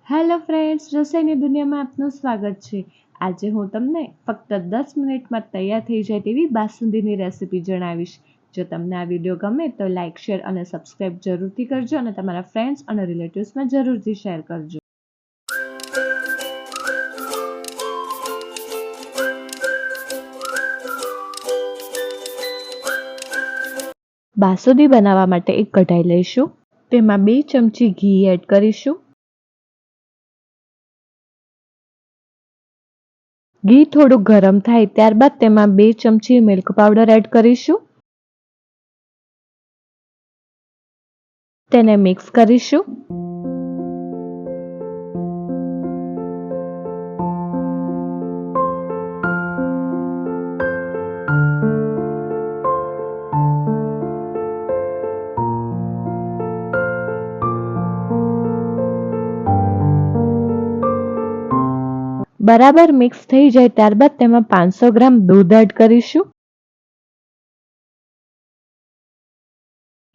Hello friends, રસોઈની દુનિયામાં આપનું સ્વાગત છે। આજે હું તમને ફક્ત 10 મિનિટમાં તૈયાર થઈ જાય તેવી બાસુંદીની રેસિપી જણાવીશ। જો તમને આ વિડીયો ગમે તો લાઇક, શેર અને સબસ્ક્રાઇબ જરૂરથી કરજો અને તમારા ફ્રેન્ડ્સ અને રિલેટિવ્સમાં જરૂરથી શેર કરજો। બાસુંદી બનાવવા માટે એક કઢાઈ લઈશું, તેમાં 2 ચમચી ઘી એડ કરીશું। ઘી થોડું ગરમ થાય ત્યારબાદ તેમાં 2 ચમચી મિલ્ક પાવડર એડ કરીશું, તેને મિક્સ કરીશું। બરાબર મિક્સ થઈ જાય ત્યારબાદ તેમાં 500 ગ્રામ દૂધ એડ કરીશું,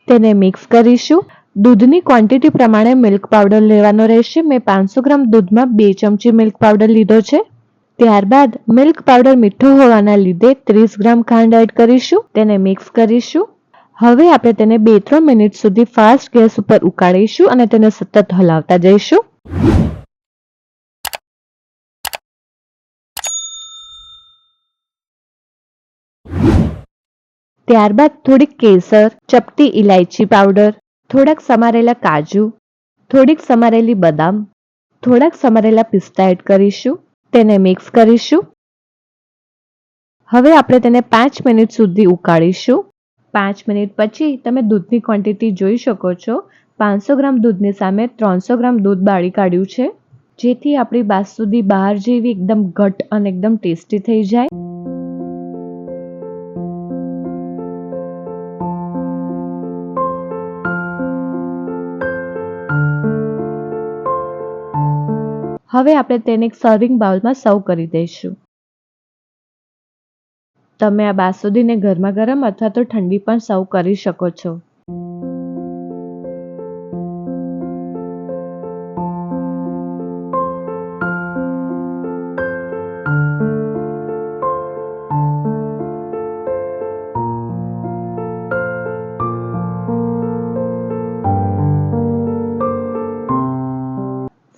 તેને મિક્સ કરીશું। દૂધની ક્વોન્ટિટી પ્રમાણે મિલ્ક પાવડર લેવાનો રહેશે। મેં 500 ગ્રામ દૂધમાં 2 ચમચી મિલ્ક પાવડર લીધો છે। ત્યારબાદ મિલ્ક પાવડર મીઠો હોવાના લીધે 30 ગ્રામ ખાંડ એડ કરીશું, તેને મિક્સ કરીશું। હવે આપણે તેને 2-3 મિનિટ સુધી ફાસ્ટ ગેસ ઉપર ઉકાળીશું અને તેને સતત હલાવતા જઈશું। ત્યારબાદ થોડીક કેસર, ચપટી ઇલાયચી પાવડર, થોડાક સમારેલા કાજુ, થોડીક સમારેલી બદામ, થોડાક સમારેલા પિસ્તા એડ કરીશું, તેને મિક્સ કરીશું। હવે આપણે તેને 5 મિનિટ સુધી ઉકાળીશું। 5 મિનિટ પછી તમે દૂધની ક્વોન્ટિટી જોઈ શકો છો। 500 ગ્રામ દૂધની સામે 300 ગ્રામ દૂધ બાળી કાઢ્યું છે, જેથી આપણી બાસુંદી બહાર જેવી એકદમ ઘટ અને એકદમ ટેસ્ટી થઈ જાય। હવે આપણે તેને એક સર્વિંગ બાઉલમાં સર્વ કરી દઈશું। તમે આ બાસુંદીને ગરમા ગરમ અથવા તો ઠંડી પણ સર્વ કરી શકો છો।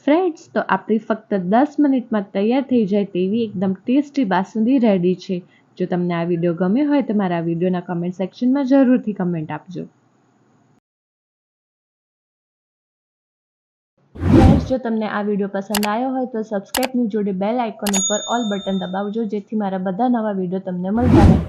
ફ્રેન્ડ્સ, તો આપણી ફક્ત 10 મિનિટમાં તૈયાર થઈ જાય તેવી એકદમ ટેસ્ટી બાસુંદી રેડી છે। જો તમને આ વિડીયો ગમ્યો હોય તો મારા વિડીયોના કમેન્ટ સેક્શનમાં જરૂરથી કમેન્ટ આપજો। ફ્રેન્ડ્સ, જો તમને આ વિડીયો પસંદ આવ્યો હોય તો સબસ્ક્રાઇબની જોડે બેલ આઇકોન ઉપર ઓલ બટન દબાવજો, જેથી મારા બધા નવા વિડીયો તમને મળતા રહે।